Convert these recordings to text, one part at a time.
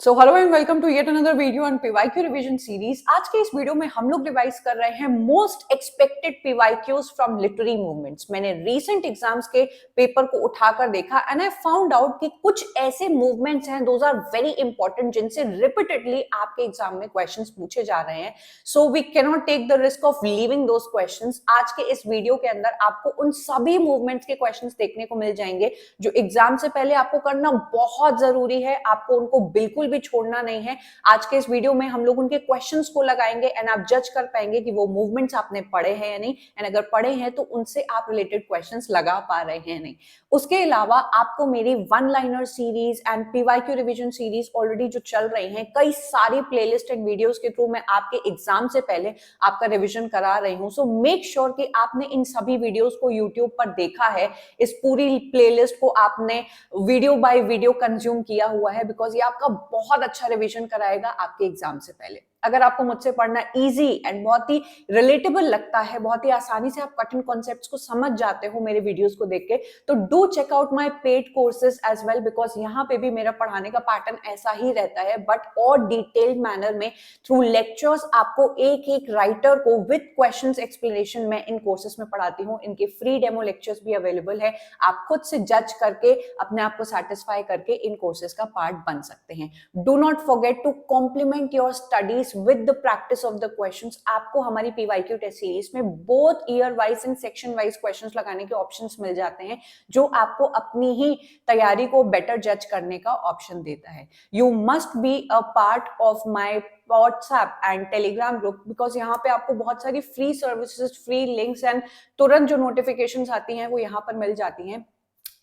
So hello and welcome to yet another video on PYQ revision series. आज के इस video में हम लोग रिवाइज कर रहे हैं most expected PYQs from literary movements. मैंने रीसेंट एग्जाम्स के पेपर को उठाकर देखा एंड आई फाउंड आउट कि कुछ ऐसे मूवमेंट्स हैं दोज आर वेरी इंपॉर्टेंट जिनसे रिपीटेडली आपके एग्जाम में क्वेश्चंस पूछे जा रहे हैं। So we can not take the risk of leaving those questions. आज के इस वीडियो के अंदर आपको उन सभी मूवमेंट्स के क्वेश्चंस देखने को मिल जाएंगे जो एग्जाम से पहले आपको करना बहुत जरूरी है। आपको उनको बिल्कुल भी छोड़ना नहीं है। आज के इस वीडियो में हम लोग उनके क्वेश्चंस को लगाएंगे एंड आप जज कर पाएंगे कि वो मूवमेंट्स आपने पढ़े हैं या नहीं, एंड अगर पढ़े हैं तो उनसे आप रिलेटेड क्वेश्चंस लगा पा रहे हैं नहीं। उसके अलावा आपको मेरी one liner series and PYQ revision series already जो चल रही हैं, कई सारी प्लेलिस्ट एंड वीडियोस के थ्रू मैं आपके एग्जाम से पहले आपका रिवीजन करा रही हूं। सो मेक श्योर कि आपने इन सभी वीडियोस को यूट्यूब पर देखा है, इस पूरी प्लेलिस्ट को आपने वीडियो बाय वीडियो कंज्यूम किया हुआ है, बिकॉज ये आपका बहुत अच्छा रिवीजन कराएगा आपके एग्जाम से पहले। अगर आपको मुझसे पढ़ना इजी एंड बहुत ही रिलेटेबल लगता है, बहुत ही आसानी से आप कठिन कॉन्सेप्ट्स को समझ जाते हो मेरे वीडियोस को देख के, तो do check out my paid courses as well, because यहाँ पे भी मेरा पढ़ाने का पैटर्न ऐसा ही रहता है, बट और डिटेल्ड मैनर में थ्रू लेक्चर्स आपको एक एक राइटर को विद क्वेश्चंस एक्सप्लेनेशन मैं इन कोर्सेज में पढ़ाती हूँ। इनके फ्री डेमो लेक्चर्स भी अवेलेबल है, आप खुद से जज करके अपने आप को सेटिस्फाई करके इन कोर्सेज का पार्ट बन सकते हैं। Do not forget to complement your studies with the practice of the questions। आपको हमारी पीवाईक्यू टेस्ट सीरीज में both year wise and section wise questions लगाने के ऑप्शंस मिल जाते हैं, जो आपको अपनी ही तैयारी को बेटर जज करने का ऑप्शन देता है। You must be a part of my WhatsApp and Telegram group, because यहाँ पे आपको बहुत सारी free services, free links and तुरंत जो नोटिफिकेशंस आती हैं वो यहाँ पर मिल जाती हैं,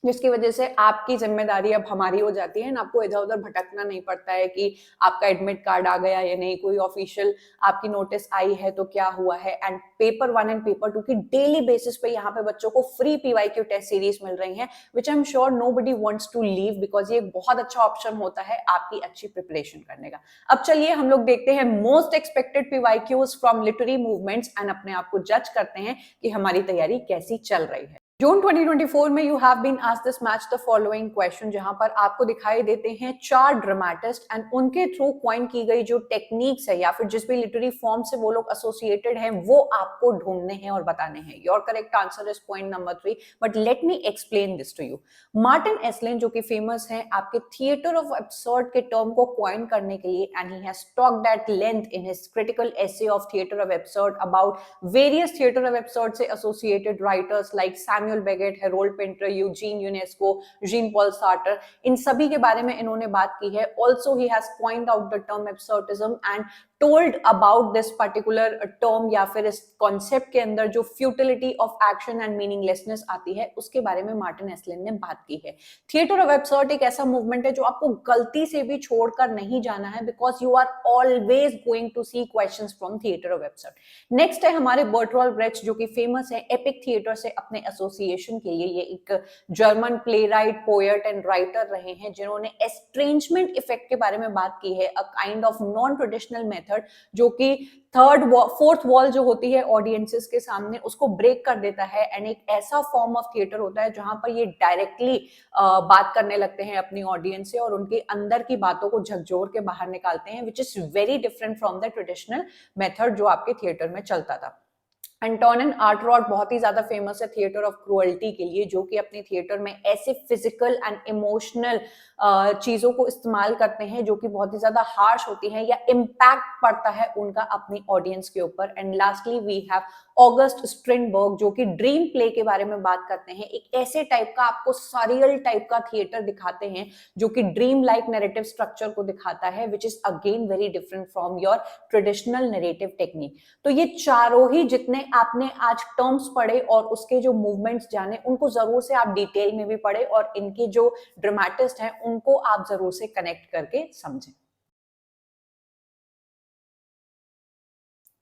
जिसकी वजह से आपकी जिम्मेदारी अब हमारी हो जाती है ना, आपको इधर उधर भटकना नहीं पड़ता है कि आपका एडमिट कार्ड आ गया या नहीं, कोई ऑफिशियल आपकी नोटिस आई है तो क्या हुआ है। एंड पेपर 1 एंड पेपर 2 की डेली बेसिस पे यहाँ पे बच्चों को फ्री पीवाईक्यू टेस्ट सीरीज मिल रही है, which I am sure nobody wants to leave, because ये एक बहुत अच्छा ऑप्शन होता है आपकी अच्छी प्रिपरेशन करने का। अब चलिए हम लोग देखते हैं most expected PYQs from literary movements and अपने आप को जज करते हैं कि हमारी तैयारी कैसी चल रही है। जून 2024 में you have been asked this match the following question, जहां पर आपको दिखाई देते हैं 4 ड्रामेटिस्ट एंड उनके थ्रू कॉइन की गई जो टेक्निक्स है या फिर जिस भी लिटरेरी फॉर्म से वो लोग एसोसिएटेड हैं वो आपको ढूंढने हैं और बताने हैं। Your correct answer is point number 3, but let me explain this to you. Martin Esslin जो कि फेमस है आपके थिएटर ऑफ एब्सर्ड के टर्म को कॉइन करने के लिए, and he has talked at length in his critical essay of theatre of absurd about various theatre of absurd से associated writers like Samuel Beckett, Harold Pinter, Eugene Ionesco, Jean Paul Sartre, इन सभी के बारे में इन्होंने बात की है। Also he has point out the term absurdism and told about this particular term या फिर इस कॉन्सेप्ट के अंदर जो futility of action and meaninglessness आती है उसके बारे में मार्टिन एस्लिन ने बात की है। थिएटर ऑफ एब्सर्ड एक ऐसा मूवमेंट है जो आपको गलती से भी छोड़कर नहीं जाना है, because you are always going to see questions from theatre of absurd. Next है हमारे बर्टोल्ड ब्रेख्ट जो कि फेमस है एपिक थिएटर से अपने एसोसिएशन के लिए। ये एक German play right, poet and writer रहे हैं जिन्होंने एस्ट्रेंजमेंट इफेक्ट के बारे में बात की है, a kind of non traditional method जो कि फोर्थ वॉल जो होती है ऑडियंसेस के सामने उसको ब्रेक कर देता है, एंड एक ऐसा फॉर्म ऑफ थिएटर होता है जहां पर ये डायरेक्टली बात करने लगते हैं अपनी ऑडियंस से और उनके अंदर की बातों को झकझोर के बाहर निकालते हैं, which is very different from the traditional method जो आपके थिएटर में चलता था। एंटोनिन आर्टरॉड बहुत ही ज्यादा फेमस है थिएटर ऑफ क्रुएल्टी के लिए, जो कि अपने थिएटर में ऐसे फिजिकल एंड इमोशनल चीजों को इस्तेमाल करते हैं जो कि बहुत ही ज्यादा हार्श होती हैं या इम्पैक्ट पड़ता है उनका अपनी ऑडियंस के ऊपर। And lastly we have August Strindberg जो कि ड्रीम प्ले के बारे में बात करते हैं, एक ऐसे टाइप का आपको सरियल टाइप का थिएटर दिखाते हैं जो कि ड्रीम लाइक नैरेटिव स्ट्रक्चर को दिखाता है, which is again very different from your traditional narrative technique. तो ये चारों ही जितने आपने आज टर्म्स पढ़े और उसके जो मूवमेंट्स जाने उनको जरूर से आप डिटेल में भी पढ़े और इनके जो ड्रामेटिस्ट हैं उनको आप जरूर से कनेक्ट करके समझें।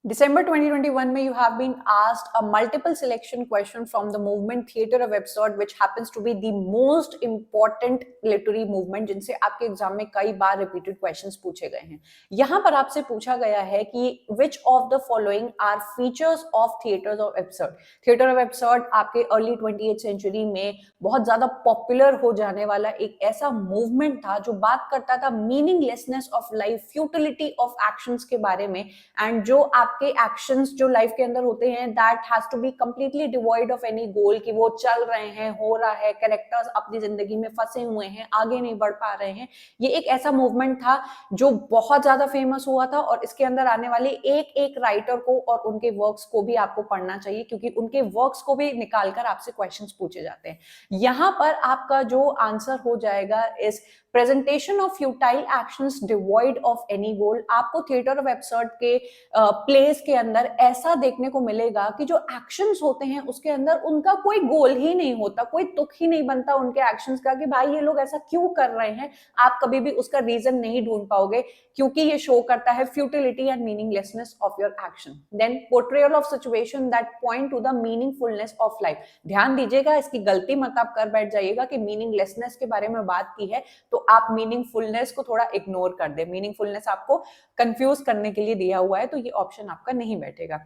December 2021 में you have been asked a multiple selection question from the movement theater of absurd, which happens to be the most important literary movement जिनसे आपके एग्जाम में कई बार रिपीटेड क्वेश्चंस पूछे गए हैं। यहाँ पर आपसे पूछा गया है कि which of the following are features of theaters of absurd। theater of absurd आपके अर्ली 20th सेंचुरी में बहुत ज्यादा पॉपुलर हो जाने वाला एक ऐसा मूवमेंट था जो बात करता था meaninglessness of life, futility of actions के बारे में, एंड जो आपके एक्शंस जो लाइफ के अंदर होते हैं that has to be completely devoid of any goal, कि वो चल रहे हैं, हो रहा है, कैरेक्टर्स अपनी जिंदगी में फंसे हुए हैं, आगे नहीं बढ़ पा रहे हैं। ये एक ऐसा मूवमेंट था जो बहुत ज्यादा फेमस हुआ था, और इसके अंदर आने वाले एक एक राइटर को और उनके वर्क्स को भी आपको पढ़ना चाहिए, क्योंकि उनके वर्क्स को भी निकालकर आपसे क्वेश्चंस पूछे जाते हैं। यहां पर आपका जो आंसर हो जाएगा इस presentation of futile actions devoid of any गोल। आपको थिएटर ऑफ एब्सर्ड के प्लेस के अंदर ऐसा देखने को मिलेगा कि जो एक्शंस होते हैं उसके अंदर उनका कोई गोल ही नहीं होता, कोई तुक ही नहीं बनता उनके एक्शंस का कि भाई ये लोग ऐसा क्यों कर रहे हैं। आप कभी भी उसका रीजन नहीं ढूंढ पाओगे, क्योंकि ये शो करता है futility and meaninglessness of your action. Then portrayal of situation that point to the meaningfulness of life. ध्यान दीजिएगा, इसकी गलती मत आप कर बैठ जाइएगा कि मीनिंगलेसनेस के बारे में बात की है तो आप मीनिंगफुलनेस को थोड़ा इग्नोर कर दे। मीनिंगफुलनेस आपको कंफ्यूज करने के लिए दिया हुआ है, तो ये ऑप्शन आपका नहीं बैठेगा।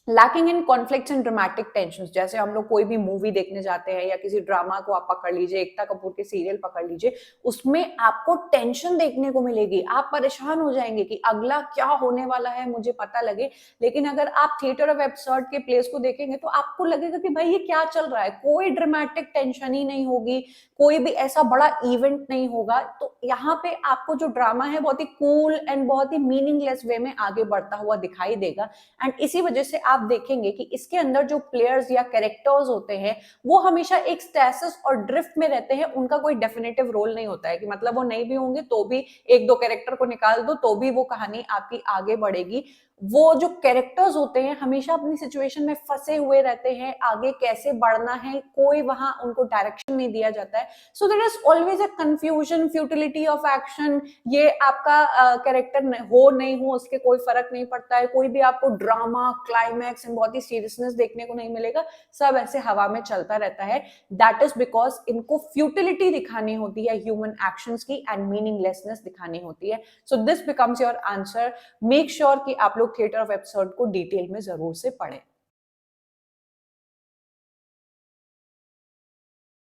Lacking in conflicts and dramatic tension, जैसे हम लोग कोई भी मूवी देखने जाते हैं या किसी ड्रामा को आप पकड़ लीजिए, एकता कपूर के सीरियल पकड़ लीजिए, उसमें आपको टेंशन देखने को मिलेगी। आप परेशान हो जाएंगे कि अगला क्या होने वाला है, मुझे पता लगे। लेकिन अगर आप थिएटर ऑफ एब्सर्ड के प्लेस को देखेंगे तो आपको लगेगा कि भाई ये क्या चल रहा है, कोई ड्रामेटिक टेंशन ही नहीं होगी, कोई भी ऐसा बड़ा इवेंट नहीं होगा। तो यहाँ पे आपको जो ड्रामा है बहुत ही कूल एंड बहुत ही मीनिंगलेस वे में आगे बढ़ता हुआ दिखाई देगा। एंड इसी वजह से आप देखेंगे कि इसके अंदर जो प्लेयर्स या कैरेक्टर्स होते हैं वो हमेशा एक स्टेसिस और ड्रिफ्ट में रहते हैं। उनका कोई डेफिनेटिव रोल नहीं होता है कि मतलब वो नहीं भी होंगे तो भी एक दो कैरेक्टर को निकाल दो तो भी वो कहानी आपकी आगे बढ़ेगी। वो जो कैरेक्टर्स होते हैं हमेशा अपनी सिचुएशन में फंसे हुए रहते हैं, आगे कैसे बढ़ना है कोई वहां उनको डायरेक्शन नहीं दिया जाता है। So there is always a confusion, futility of action. ये आपका कैरेक्टर हो नहीं हो उसके कोई फर्क नहीं पड़ता है। कोई भी आपको ड्रामा, क्लाइमैक्स एंड बहुत ही सीरियसनेस देखने को नहीं मिलेगा, सब ऐसे हवा में चलता रहता है। दैट इज बिकॉज इनको फ्यूटिलिटी दिखानी होती है ह्यूमन एक्शंस की, एंड मीनिंगलेसनेस दिखानी होती है। So this becomes your answer. Make sure कि आप लोग थिएटर ऑफ एब्सर्ड को डिटेल में जरूर से पढ़ें।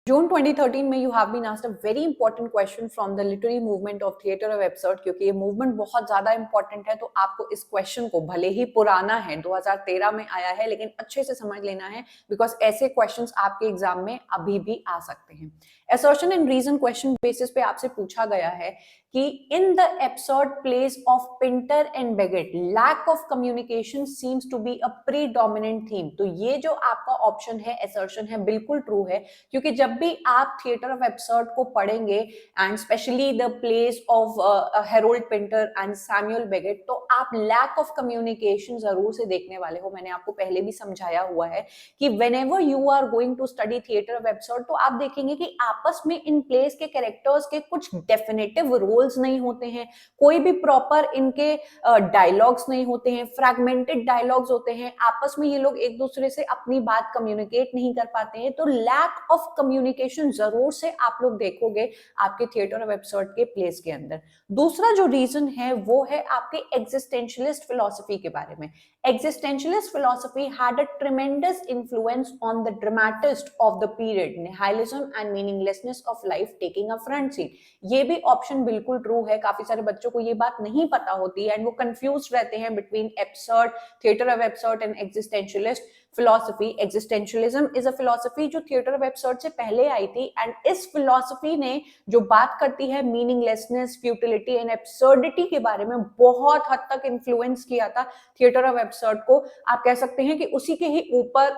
जून 2013 में you have been asked a very important question from the literary movement of theatre of absurd. क्योंकि ये मूवमेंट बहुत ज्यादा इंपॉर्टेंट है तो आपको इस क्वेश्चन को, भले ही पुराना है 2013 में आया है, लेकिन अच्छे से समझ लेना है बिकॉज ऐसे क्वेश्चंस आपके एग्जाम में अभी भी आ सकते हैं। Assertion and reason question basis पे आपसे पूछा गया है कि in the absurd plays of Pinter and Beckett lack of communication seems to be a predominant theme. तो ये जो आपका ऑप्शन है, असर्शन है, बिल्कुल ट्रू है। क्योंकि जब भी आप थिएटर ऑफ एब्सर्ड को पढ़ेंगे and specially the plays of Harold Pinter and Samuel Beckett, तो आप लैक ऑफ कम्युनिकेशन जरूर से देखने वाले हो। मैंने आपको पहले भी समझाया हुआ है कि whenever you are going to study theatre of absurd तो आप देखेंगे कि आपस में इन प्लेस के कैरेक्टर्स के कुछ डेफिनेटिव रोल्स नहीं होते हैं, कोई भी प्रॉपर इनके डायलॉग्स नहीं होते हैं, फ्रैगमेंटेड डायलॉग्स होते हैं, आपस में ये लोग एक दूसरे से अपनी बात कम्युनिकेट नहीं कर पाते हैं। तो लैक ऑफ कम्युनिकेशन जरूर से आप लोग देखोगे आपके थिएटर ऑफ एब्सर्ड के प्लेस के अंदर। दूसरा जो रीजन है वो है आपके एग्जिस्टेंशियलिस्ट फिलॉसफी के बारे में। Existentialist philosophy had a tremendous influence on the dramatist of the period, nihilism and meaninglessness of life taking a front seat। ये भी ऑप्शन बिल्कुल ट्रू है। काफी सारे बच्चों को ये बात नहीं पता होती है एंड वो कंफ्यूज रहते हैं between absurd, theatre of absurd and existentialist philosophy. Existentialism is a philosophy जो थिएटर ऑफ एब्सर्ड से पहले आई थी, एंड इस फिलॉसफी ने जो बात करती है मीनिंगलेसनेस, फ्यूटिलिटी एंड एब्सर्डिटी के बारे में, बहुत हद तक इन्फ्लुएंस किया था थिएटर ऑफ एब्सर्ड को। आप कह सकते हैं कि उसी के ही ऊपर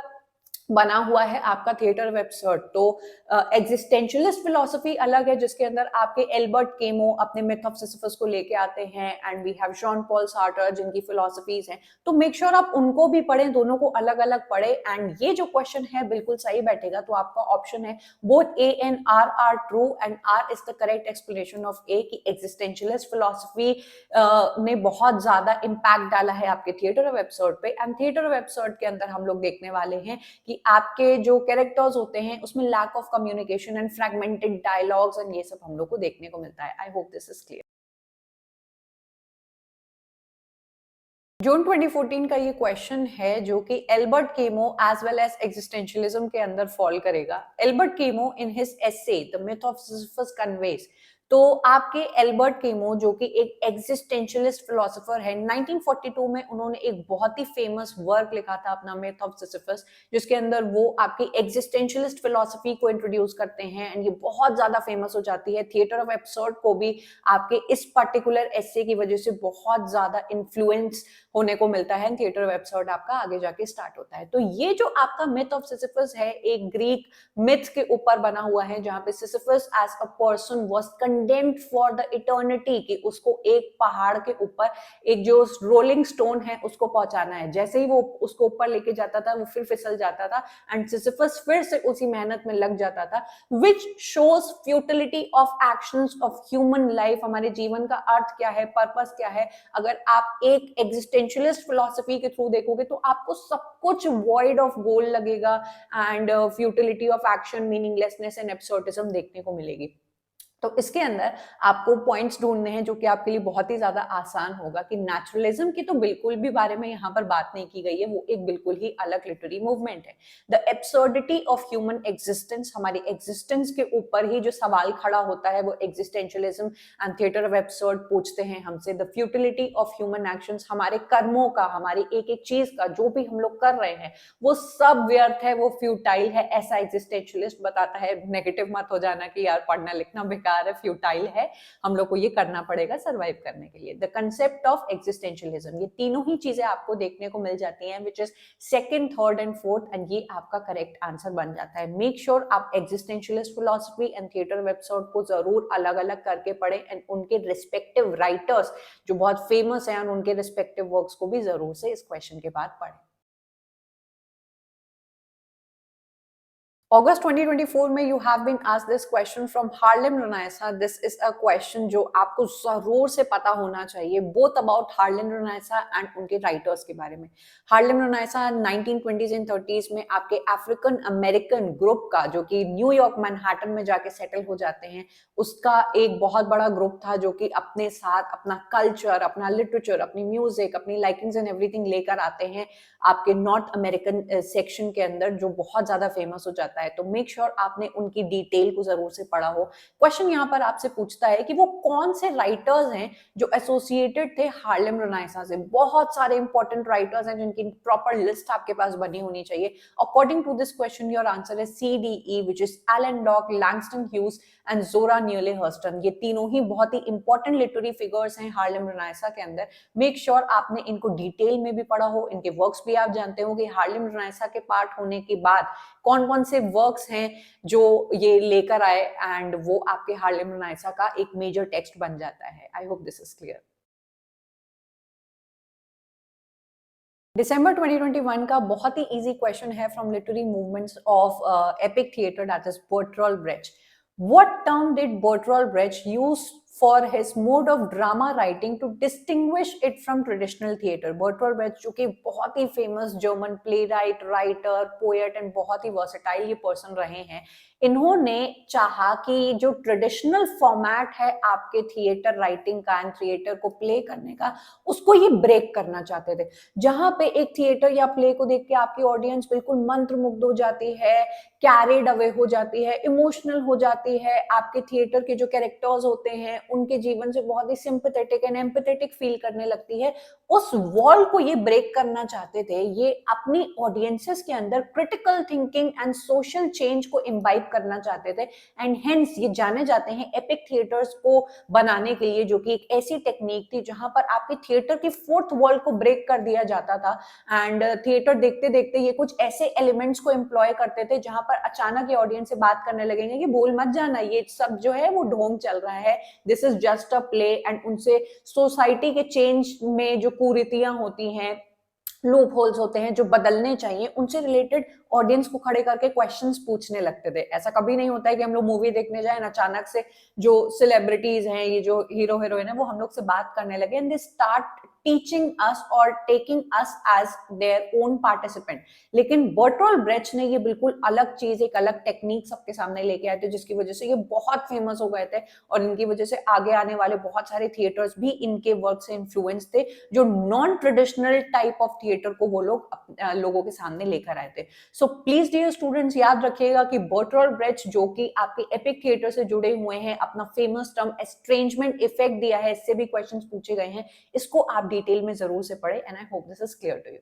बना हुआ है आपका थिएटर ऑफ एब्सर्ड। तो एग्जिस्टेंशियलिस्ट फिलॉसफी अलग है, जिसके अंदर आपके एल्बर्ट केमो अपने मिथ ऑफ सिसिफस को लेके आते हैं, and we have Jean Paul Sartre जिनकी फिलॉसफीज हैं। तो मेक श्योर आप उनको भी पढ़ें, दोनों को अलग अलग पढ़ें। एंड ये जो क्वेश्चन है बिल्कुल सही बैठेगा, तो आपका ऑप्शन है both A and R true, and R is the correct explanation of A कि एग्जिस्टेंशियलिस्ट फिलॉसफी ने बहुत ज्यादा इम्पैक्ट डाला है आपके थिएटर ऑफ एब्सर्ड पे। एंड थिएटर ऑफ एब्सर्ड के अंदर हम लोग देखने वाले हैं कि आपके जो कैरेक्टर्स होते हैं उसमें lack of communication and fragmented dialogues and ये सब हम लोग को देखने को मिलता है। I hope this is clear. जून 2014 का ये क्वेश्चन है जो कि Albert Camus as well as existentialism के अंदर फॉल करेगा। Albert Camus in his essay the myth of Sisyphus conveys, तो आपके एल्बर्ट केमो जो कि एक एग्जिस्टेंशियलिस्ट फिलोसोफर है, 1942 में उन्होंने एक बहुत ही फेमस वर्क लिखा था अपना मिथ ऑफ सिसिफस, जिसके अंदर वो आपकी एग्जिस्टेंशियलिस्ट फिलोसफी को इंट्रोड्यूस करते हैं, एंड ये बहुत ज्यादा फेमस हो जाती है। थिएटर ऑफ एब्सर्ड को भी आपके इस पर्टिकुलर एसे की वजह से बहुत ज्यादा इन्फ्लुएंस होने को मिलता है। थिएटर ऑफ एब्सर्ड आपका आगे जाके स्टार्ट होता है। तो ये जो आपका मिथ ऑफ सिसिफस है एक ग्रीक मिथ के ऊपर बना हुआ है, जहां पे Sisyphus as a person was condemned for the eternity, कि उसको एक पहाड़ के ऊपर एक जो रोलिंग स्टोन है उसको पहुंचाना है। जैसे ही वो उसको ऊपर लेके जाता था वो फिर फिसल जाता था, एंड सिसिफस फिर से उसी मेहनत में लग जाता था, which shows futility of actions of human life. हमारे जीवन का अर्थ क्या है, पर्पस क्या है। अगर आप एक एग्जिस्टेंशियलिस्ट फिलॉसफी के थ्रू देखोगे तो आपको सब कुछ वॉइड ऑफ गोल लगेगा, and futility of action, meaninglessness and absurdism देखने को मिलेगी। तो इसके अंदर आपको पॉइंट्स ढूंढने हैं जो कि आपके लिए बहुत ही ज्यादा आसान होगा कि नेचुरलिज्म की तो बिल्कुल भी बारे में यहाँ पर बात नहीं की गई है, वो एक बिल्कुल ही अलग लिटरेरी मूवमेंट है। The absurdity of human existence, हमारी एग्जिस्टेंस के ऊपर ही जो सवाल खड़ा होता है वो existentialism and theatre of absurd पूछते हैं हमसे। The futility of human actions, हमारे कर्मों का, हमारी एक एक चीज का जो भी हम लोग कर रहे हैं वो सब व्यर्थ है, वो फ्यूटाइल है, ऐसा एग्जिस्टेंशियलिस्ट बताता है। नेगेटिव मत हो जाना कि यार पढ़ना लिखना बेकार है, फ्यूटाइल है, हम लोग को ये करना पड़ेगा सरवाइव करने के लिए। द कंसेप्ट ऑफ एग्जिस्टेंशियलिज्म, ये तीनों ही चीजें आपको देखने को मिल जाती हैं, which is second, third and fourth, and ये आपका करेक्ट आंसर बन जाता है। मेक श्योर आप existentialist philosophy and theatre of absurd को जरूर अलग अलग करके पढ़ें, एंड उनके रिस्पेक्टिव राइटर्स जो बहुत फेमस हैं उनके रिस्पेक्टिव वर्क्स को भी जरूर से इस क्वेश्चन के बाद पढ़ें। August 2024 में you have been asked this question from Harlem Renaissance. This is a question जो आपको जरूर से पता होना चाहिए, both about Harlem Renaissance and उनके writers के बारे में। Harlem Renaissance 1920s and 30s में आपके अफ्रीकन अमेरिकन ग्रुप का, जो कि न्यूयॉर्क मैनहट्टन में जाके सेटल हो जाते हैं, उसका एक बहुत बड़ा ग्रुप था जो कि अपने साथ अपना कल्चर, अपना लिटरेचर, अपनी म्यूजिक, अपनी लाइकिंग्स एंड एवरीथिंग लेकर आते हैं आपके नॉर्थ अमेरिकन सेक्शन के अंदर, जो बहुत ज्यादा फेमस हो जाता है। तो मेक श्योर आपने उनकी डिटेल को जरूर से पढ़ा हो। क्वेश्चन यहाँ पर आपसे पूछता है कि वो कौन से राइटर्स हैं जो एसोसिएटेड थे हार्लेम रेनेसां से। बहुत सारे इंपॉर्टेंट राइटर्स हैं जिनकी प्रॉपर लिस्ट आपके पास बनी होनी चाहिए। According to this question your answer है CDE, which is Alain Locke, Langston Hughes and Zora Neale Hurston. ये तीनों ही बहुत ही इंपॉर्टेंट लिटरेरी फिगर्स हैं हार्लेम रेनेसां के अंदर। मेक श्योर आपने इनको डिटेल में भी पढ़ा हो, इनके वर्क्स भी आप जानते हो कि हार्लेम रेनेसां के पार्ट होने के बाद कौन कौन से वर्क्स हैं जो ये लेकर आए, एंड वो आपके हार्लेम रेनेसां का एक मेजर टेक्स्ट बन जाता है। I hope this is clear. दिसंबर 2021 का बहुत ही इजी क्वेश्चन है from literary movements of epic theatre, that is Bertolt Brecht. What term did Bertolt Brecht use for his mode of drama writing to distinguish it from traditional theater? Bertolt Brecht जो कि बहुत ही famous German playwright, writer, poet and बहुत ही versatile ये person रहे हैं। इन्होंने चाहा कि जो ट्रेडिशनल फॉर्मेट है आपके थिएटर राइटिंग का एंड थिएटर को प्ले करने का, उसको ये ब्रेक करना चाहते थे। जहां पे एक थिएटर या प्ले को देख के आपकी ऑडियंस बिल्कुल मंत्रमुग्ध हो जाती है कैरिड अवे हो जाती है, इमोशनल हो जाती है। आपके थिएटर के जो कैरेक्टर्स होते हैं उनके जीवन से बहुत ही सिंपैथेटिक एंड एम्पैथेटिक फील करने लगती है। उस वॉल को ये ब्रेक करना चाहते थे, ये अपनी ऑडियंसेस के अंदर critical thinking and social change को इम्बाइब करना चाहते थे। एंड हेंस ये जाने जाते हैं एपिक थिएटर्स को बनाने के लिए, जो कि एक ऐसी टेक्निक थी जहां पर आपके थिएटर की फोर्थ वॉल को ब्रेक कर दिया जाता था। एंड थिएटर देखते देखते ये कुछ ऐसे एलिमेंट्स को एम्प्लॉय करते थे जहां पर अचानक ये ऑडियंस से बात करने लगेंगे कि बोल मत जाना, ये सब जो है वो ढोंग चल रहा है, this is just a play. And उनसे सोसाइटी के चेंज में जो कुरीतियां होती हैं, लूप होल्स होते हैं जो बदलने चाहिए, उनसे रिलेटेड ऑडियंस को खड़े करके क्वेश्चंस पूछने लगते थे। ऐसा कभी नहीं होता है कि हम लोग मूवी देखने जाएं अचानक से जो सेलिब्रिटीज हैं, ये जो हीरो हीरोइन है, वो हम लोग से बात करने लगे and they start teaching us और taking us as their own participant. लेकिन बर्टोल्ट ब्रेcht ने ये बिल्कुल अलग चीज, एक अलग टेक्निक सबके सामने लेके आए थे, जिसकी वजह से ये बहुत फेमस हो गए थे और इनकी वजह से आगे आने वाले बहुत सारे थिएटर्स भी इनके वर्क से इन्फ्लुएंस थे, जो non traditional type of theatre को वो लोग लोगों के सामने लेकर आए थे। सो प्लीज डियर स्टूडेंट्स, याद रखिएगा कि बर्टोल्ट ब्रेcht जो कि आपके एपिक थिएटर से जुड़े हुए हैं, अपना फेमस टर्म एस्ट्रेंजमेंट इफेक्ट दिया है, इससे भी क्वेश्चंस पूछे गए हैं, इसको आप डिटेल में जरूर से पढ़े। And I hope this is clear to you.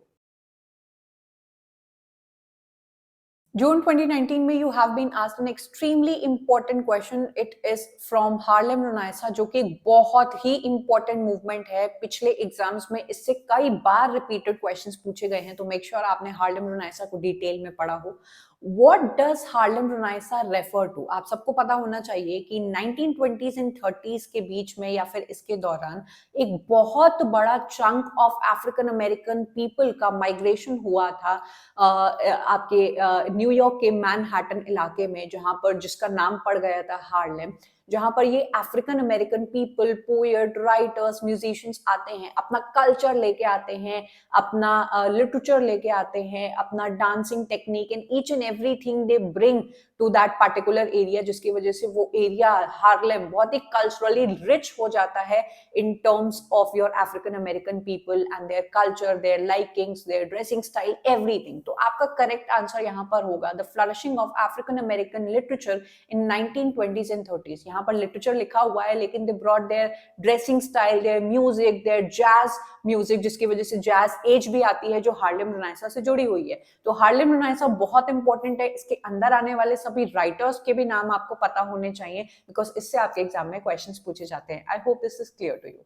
June 2019 में you have been asked an extremely important question. It is from Harlem Renaissance, जो कि बहुत ही इंपॉर्टेंट मूवमेंट है। पिछले एग्जाम्स में इससे कई बार रिपीटेड क्वेश्चंस पूछे गए हैं, तो मेक श्योर आपने हार्लेम रोनाइसा को डिटेल में पढ़ा हो। What does Harlem Renaissance refer to? आप सबको पता होना चाहिए कि 1920s एंड 30s के बीच में या फिर इसके दौरान एक बहुत बड़ा chunk of African American people का माइग्रेशन हुआ था आपके न्यूयॉर्क के मैनहट्टन इलाके में, जहां पर जिसका नाम पड़ गया था हार्लेम, जहां पर ये African American people, poet, writers, musicians आते हैं, अपना कल्चर लेके आते हैं, अपना लिटरेचर लेके आते हैं, अपना dancing technique and each and everything they bring to that particular area, जिसकी वजह से वो एरिया हार्लेम बहुत ही कल्चरली रिच हो जाता है in terms of your African American people and their culture, their likings, their dressing style, everything. तो आपका करेक्ट आंसर यहाँ पर होगा the flourishing of African American literature in 1920s and 30s। यहाँ पर लिटरेचर लिखा हुआ है, लेकिन they brought their dressing style, their music, their jazz music, जिसकी वजह से जैज एज भी आती है जो हार्लेम रोनाइसा से जुड़ी हुई है। तो हार्लेम रोनाइसा बहुत इंपॉर्टेंट है। इसके अंदर आने वाले सभी राइटर्स के भी नाम आपको पता होने चाहिए, बिकॉज इससे आपके एग्जाम में क्वेश्चंस पूछे जाते हैं। I hope this is clear to you.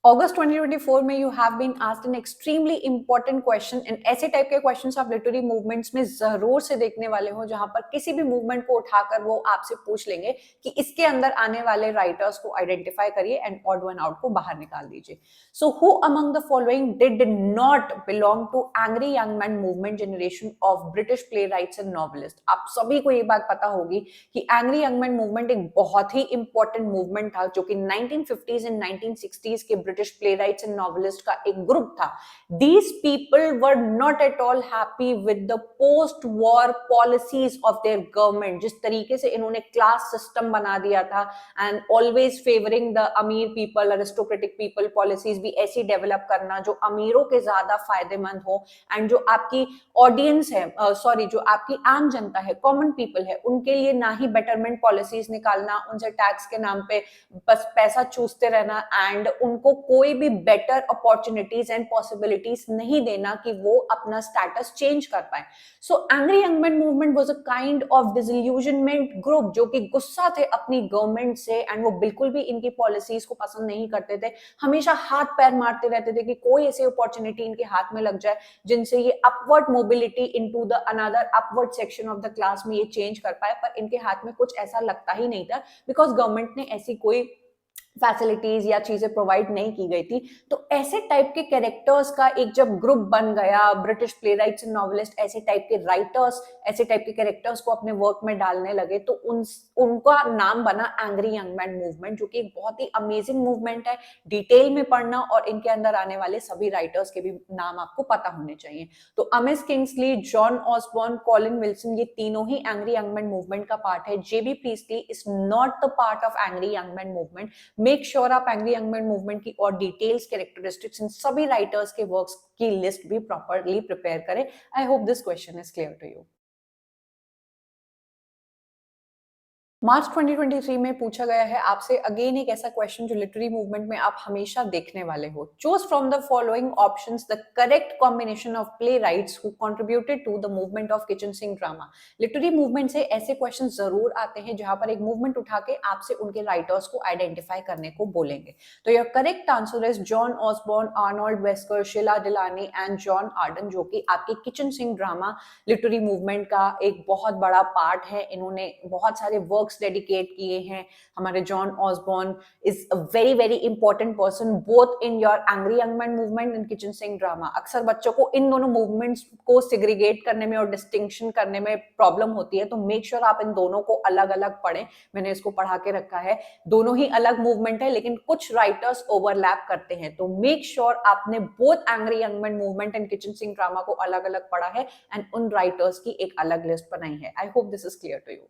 अगस्त 2024 में you have been asked an extremely important question. And ऐसे टाइप के क्वेश्चंस आप लिटरेरी मूवमेंट्स में जरूर से देखने वाले हो, जहां पर किसी भी मूवमेंट को उठाकर वो आपसे पूछ लेंगे कि इसके अंदर आने वाले राइटर्स को आइडेंटिफाई करिए एंड ऑड वन आउट को बाहर निकाल दीजिए। So who among the following did not belong to angry young man movement generation of British playwrights and novelist? आप सभी को ये बात पता होगी कि एंग्री यंग मैन मूवमेंट एक बहुत ही इंपॉर्टेंट मूवमेंट था, जो कि 1950s एंड 1960s के ब्रिटिश प्लेराइट्स एंड नॉवेलिस्ट का एक ग्रुप था। These people were not at all happy with the post-war policies of their government, जिस तरीके से इन्होंने क्लास सिस्टम बना दिया था एंड ऑलवेज फेवरिंग द अमीर पीपल, अरिस्टोक्रेटिक पीपल, पॉलिसीज भी ऐसी डेवलप करना जो अमीरों के ज्यादा फायदेमंद हो एंड जो आपकी ऑडियंस है, सॉरी जो आपकी आम जनता है, कॉमन पीपल है, उनके लिए ना ही बेटरमेंट पॉलिसीज निकालना, उनसे टैक्स के नाम पे बस पैसा चूसते रहना एंड उनको कोई भी बेटर अपॉर्चुनिटीज एंड पॉसिबिलिटीज नहीं देना कि वो अपना स्टेटस चेंज कर पाए। So angry young man movement was a kind of disillusionment group, जो कि गुस्सा थे अपनी गवर्नमेंट से एंड वो बिल्कुल भी इनकी पॉलिसीज को पसंद नहीं करते थे। हमेशा हाथ पैर मारते रहते थे कि कोई ऐसी अपॉर्चुनिटी इनके हाथ में लग जाए जिनसे ये upward mobility into the another upward section of the class में ये चेंज कर पाए, पर इनके हाथ में कुछ ऐसा लगता ही नहीं था, बिकॉज गवर्नमेंट ने ऐसी कोई फैसिलिटीज या चीजें प्रोवाइड नहीं की गई थी। तो ऐसे टाइप के कैरेक्टर्स का एक जब ग्रुप बन गया, ब्रिटिश प्लेराइट्स एंड नॉवेलिस्ट ऐसे टाइप के राइटर्स, ऐसे टाइप के कैरेक्टर्स को अपने वर्क में डालने लगे, तो उनका नाम बना एंग्री यंग मैन मूवमेंट, जो कि एक बहुत ही अमेजिंग मूवमेंट है। डिटेल में पढ़ना और इनके अंदर आने वाले सभी राइटर्स के भी नाम आपको पता होने चाहिए। तो Amis Kingsley, John Osborne, Colin Wilson, ये तीनों ही एंग्री यंग मैन मूवमेंट का पार्ट है। JB Priestley is not the part of angry young man movement. Make sure आप एंग्री यंग मैन मूवमेंट की और डिटेल्स, कैरेक्टरिस्टिक्स इन सभी writers के वर्क्स की लिस्ट भी प्रॉपरली प्रिपेयर करें। I hope this question is clear to you. March 2023 में पूछा गया है आपसे अगेन एक ऐसा क्वेश्चन जो लिटरेरी मूवमेंट में आप हमेशा देखने वाले हो। Choose from the following options the correct combination of playwrights who contributed to the movement of kitchen sink drama. Literary movement से ऐसे क्वेश्चन जरूर आते हैं जहां पर एक मूवमेंट उठा के आपसे उनके राइटर्स को आइडेंटिफाई करने को बोलेंगे। तो your correct answer is John Osborne, Arnold Wesker, Shelagh Delaney and John Arden, जो कि आपके kitchen sink drama literary movement का एक बहुत बड़ा पार्ट है। इन्होंने बहुत सारे वर्क्स डेडिकेट किए हैं। हमारे John Osborne is a very very important person both in your angry young man movement and kitchen sink drama. अक्सर बच्चों को इन दोनों मूवमेंट्स को सिग्रीगेट करने में और डिस्टिंक्शन करने में प्रॉब्लम होती है, तो मेक श्योर आप इन दोनों को अलग अलग पढ़ें। मैंने इसको पढ़ा के रखा है। दोनों ही अलग मूवमेंट है लेकिन कुछ राइटर्स ओवरलैप करते हैं, तो मेक श्योर आपने both angry young man movement and kitchen sink drama को अलग अलग पढ़ा है एंड उन राइटर्स की एक अलग लिस्ट बनाई है। I hope this is clear to you.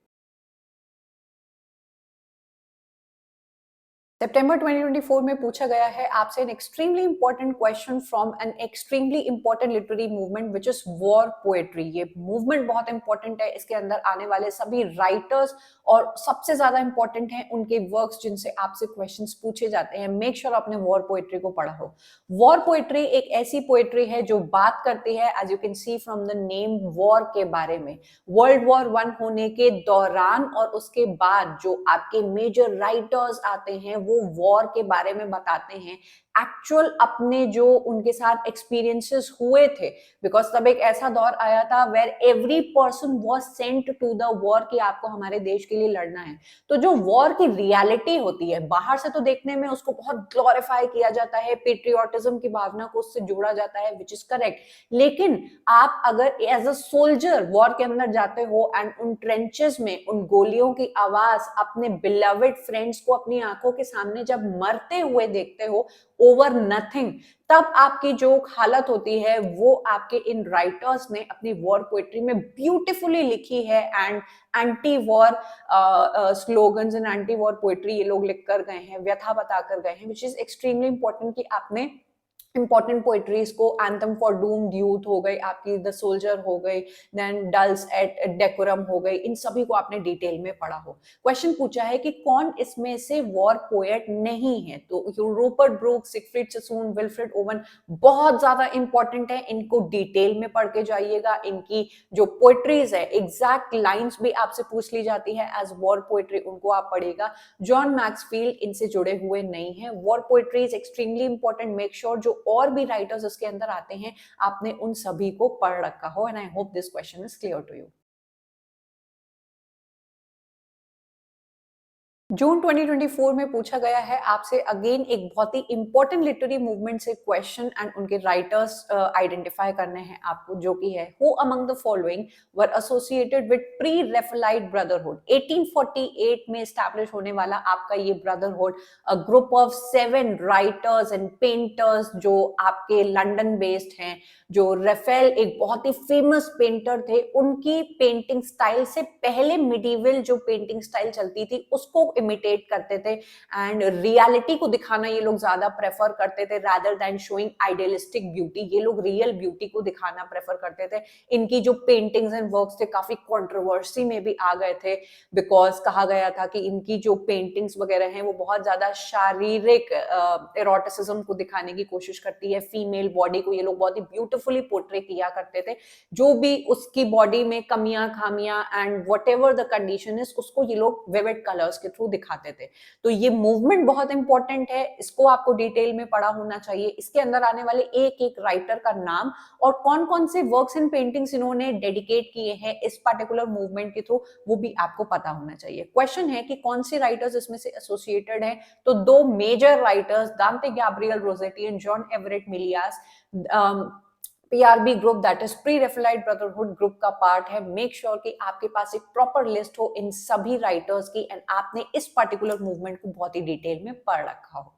सितंबर 2024 में पूछा गया है आपसे an extremely important question from an extremely important literary movement which is war poetry. ये मूवमेंट बहुत इंपॉर्टेंट है। इसके अंदर आने वाले सभी राइटर्स और सबसे ज्यादा इंपॉर्टेंट है उनके वर्क्स जिनसे आपसे क्वेश्चंस पूछे जाते हैं। मेक श्योर आपने वॉर पोएट्री को पढ़ा हो। वॉर पोएट्री एक ऐसी पोएट्री है जो बात करती है, as you can see from the name, war के बारे में। वर्ल्ड वॉर 1 होने के दौरान और उसके बाद जो आपके मेजर राइटर्स आते हैं वो वॉर के बारे में बताते हैं, एक्चुअल अपने जो उनके साथ एक्सपीरियंसेस हुए थे। बिकॉज तब एक ऐसा दौर आया था where every person was sent to the war कि आपको हमारे देश के लिए लड़ना है। तो जो वॉर की रियलिटी होती है, बाहर से तो देखने में उसको बहुत ग्लोरीफाई किया जाता है, पेट्रियोटिज्म की भावना को उससे जोड़ा जाता है, विच इज करेक्ट। लेकिन आप अगर एज अ सोल्जर वॉर के अंदर जाते हो एंड उन ट्रेंचेस में उन गोलियों की आवाज अपने बिलवेड फ्रेंड्स को अपनी आंखों के सामने जब मरते हुए देखते हो ओवर नथिंग, तब आपकी जो हालत होती है वो आपके इन राइटर्स ने अपनी वॉर पोएट्री में ब्यूटीफुली लिखी है। And anti war slogans and anti war poetry ये लोग लिख कर गए हैं, व्यथा बता कर गए हैं, विच इज एक्सट्रीमली इंपॉर्टेंट कि आपने इंपॉर्टेंट पोएट्रीज को, एंथम फॉर डूम्ड यूथ हो गई आपकी, द सोल्जर हो गई, देन डल्स एट डेकोरम हो गई, इन सभी को आपने डिटेल में पढ़ा हो। क्वेश्चन पूछा है कि कौन इसमें से वॉर पोएट नहीं है, तो Rupert Brooke, Siegfried Sassoon, Wilfred Owen बहुत ज्यादा इंपॉर्टेंट है। इनको डिटेल में पढ़ के जाइएगा। इनकी जो पोएट्रीज है, एग्जैक्ट लाइंस भी आपसे पूछ ली जाती है एज वॉर पोएट्री, उनको आप पढ़ेगा। जॉन मैक्सफील्ड इनसे जुड़े हुए नहीं है। War poetry is extremely important. Make sure जो और भी राइटर्स इसके अंदर आते हैं आपने उन सभी को पढ़ रखा हो। And I hope this question is clear to you. June 2024 में पूछा गया है आपसे अगेन एक बहुत ही इंपॉर्टेंट लिटरेरी मूवमेंट से क्वेश्चन एंड उनके राइटर्स आइडेंटिफाई करने हैं आपको, जो कि है who among the following were associated with pre Raphaelite brotherhood. 1848 में एस्टैब्लिश होने वाला आपका ये brotherhood, a group of 7 writers and painters जो आपके लंदन बेस्ड हैं। जो रेफेल एक बहुत ही फेमस पेंटर थे, उनकी पेंटिंग स्टाइल से पहले मिडीवल जो पेंटिंग स्टाइल चलती थी उसको इमिटेट करते थे एंड रियलिटी को दिखाना ये लोग ज्यादा प्रेफर करते थे rather than showing idealistic beauty. ये लोग रियल ब्यूटी को दिखाना प्रेफर करते थे। इनकी जो पेंटिंग्स एंड वर्क्स थे काफी कंट्रोवर्सी में भी आ गए थे, बिकॉज कहा गया था कि इनकी जो पेंटिंग्स वगैरह हैं वो बहुत ज्यादा शारीरिक एरोटिसिज्म को दिखाने की कोशिश करती है। फीमेल बॉडी को ये लोग बहुत ही ब्यूटीफुली पोर्ट्रे किया करते थे। जो भी उसकी बॉडी में कमियां खामियां and what ever the condition is, उसको ये लोग विविड कलर्स के थ्रू दिखाते थे। तो ये मूवमेंट बहुत इंपॉर्टेंट है, इसको आपको डिटेल में पढ़ा होना चाहिए। इसके अंदर आने वाले एक एक राइटर का नाम और कौन कौन से वर्क्स एंड पेंटिंग्स इन्होंने डेडिकेट किए हैं इस पर्टिकुलर मूवमेंट के थ्रू, वो भी आपको पता होना चाहिए। क्वेश्चन है कि कौन से राइटर्स इसमें से एसोसिएटेड हैं, तो 2 मेजर राइटर्स दांते Gabriel Rossetti and John Everett Millais PRB group, that is pre Raphaelite brotherhood group का पार्ट है। मेक श्योर कि आपके पास एक प्रॉपर लिस्ट हो इन सभी राइटर्स की एंड आपने इस पर्टिकुलर मूवमेंट को बहुत ही डिटेल में पढ़ रखा हो।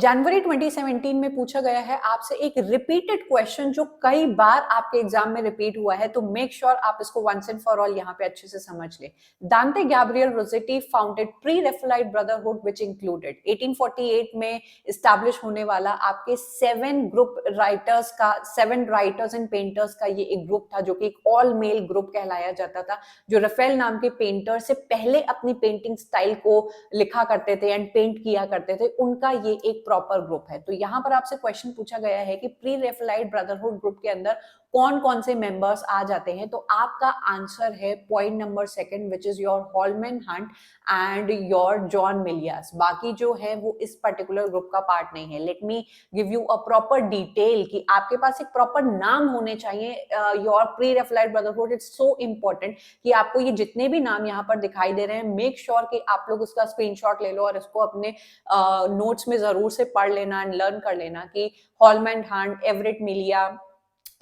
जनवरी 2017 में पूछा गया है आपसे एक रिपीटेड क्वेश्चन जो कई बार आपके एग्जाम में रिपीट हुआ है, तो मेक श्योर आप इसको वंस एंड फॉर ऑल यहाँ पे अच्छे से समझ ले। दांते Gabriel Rossetti founded pre Raphaelite brotherhood which included 1848 में स्टैब्लिश होने वाला आपके 7 राइटर्स एंड पेंटर्स का ये एक ग्रुप था, जो कि एक ऑल मेल ग्रुप कहलाया जाता था, जो रफेल नाम के पेंटर से पहले अपनी पेंटिंग स्टाइल को लिखा करते थे एंड पेंट किया करते थे, उनका ये एक प्रॉपर ग्रुप है। तो यहाँ पर आपसे क्वेश्चन पूछा गया है कि प्री रेफेलाइट ब्रदरहुड ग्रुप के अंदर कौन कौन से मेंबर्स आ जाते हैं, तो आपका आंसर है point number second, which is your Holman Hunt and your John Millais. बाकी जो है वो इस पर्टिकुलर ग्रुप का पार्ट नहीं है। Let me give you a proper detail कि आपके पास एक प्रॉपर नाम होने चाहिए। Your pre Raphaelite brotherhood, it's so important कि आपको ये जितने भी नाम यहाँ पर दिखाई दे रहे हैं, मेक श्योर कि आप लोग उसका स्क्रीनशॉट ले लो और इसको अपने नोट्स में जरूर से पढ़ लेना एंड लर्न कर लेना कि Holman Hunt, Everett Millais,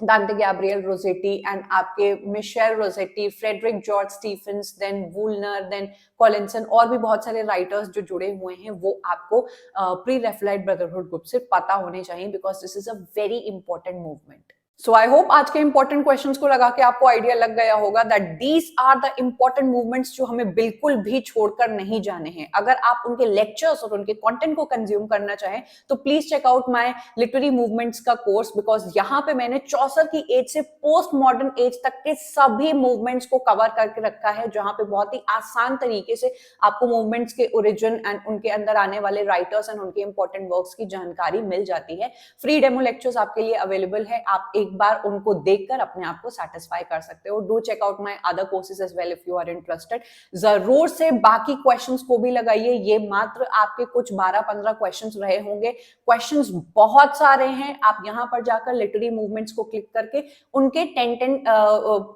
Dante Gabriel Rossetti and आपके Michael Rossetti, Frederic George Stephens, then Woolner, then Collinson, और भी बहुत सारे राइटर्स जो जुड़े हुए हैं, वो आपको प्री रेफेलाइट ब्रदरहुड ग्रुप से पता होने चाहिए, because this is a very important movement. So I hope आज के इंपॉर्टेंट क्वेश्चंस को लगा के आपको आइडिया लग गया होगा that these are the important movements जो हमें बिल्कुल भी छोड़कर नहीं जाने हैं। अगर आप उनके लेक्चर्स और उनके कंटेंट को कंज्यूम करना चाहें तो please check out my literary movements का कोर्स, बिकॉज यहाँ पे मैंने चौसर की एज से पोस्ट मॉडर्न एज तक के सभी मूवमेंट्स को कवर करके रखा है, जहां पे बहुत ही आसान तरीके से आपको मूवमेंट्स के ओरिजिन एंड उनके अंदर आने वाले राइटर्स एंड उनके इंपॉर्टेंट वर्क्स की जानकारी मिल जाती है। फ्री डेमो लेक्चर्स आपके लिए अवेलेबल है, आप एक बार उनको देखकर अपने आप को सेटिस्फाई कर सकते हो। Do check out my other courses as well if you are interested. जरूर से बाकी क्वेश्चंस को भी लगाइए, ये मात्र आपके कुछ 12-15 क्वेश्चंस रहे होंगे। क्वेश्चंस बहुत सारे हैं, आप यहां पर जाकर लिटरेरी मूवमेंट्स को क्लिक करके उनके 10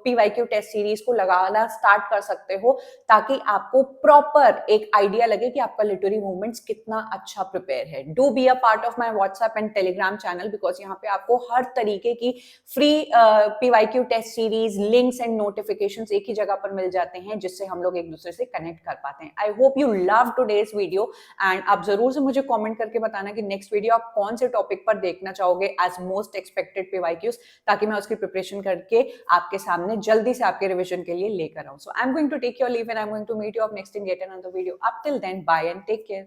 पीवाईक्यू टेस्ट सीरीज को लगाना स्टार्ट कर सकते हो, ताकि आपको प्रॉपर एक आइडिया लगे कि आपका लिटरेरी मूवमेंट्स कितना अच्छा प्रिपेयर है। Do be a part of my WhatsApp and Telegram channel, because यहाँ पे आपको हर तरीके की free PYQ test series, links and notifications एक ही जगह पर मिल जाते हैं, जिससे हम लोग एक दूसरे से कनेक्ट कर पाते हैं। I hope you love today's video and आप जरूर से मुझे कमेंट करके बताना कि नेक्स्ट वीडियो आप कौन से टॉपिक पर देखना चाहोगे एज मोस्ट एक्सपेक्टेड पीवाईक्यूज, ताकि मैं उसकी प्रिपरेशन करके आपके सामने जल्दी से आपके रिविजन के लिए लेकर आऊं। So I am going to take your leave and I am going to meet you up next in yet another video. Up till then, bye and take care.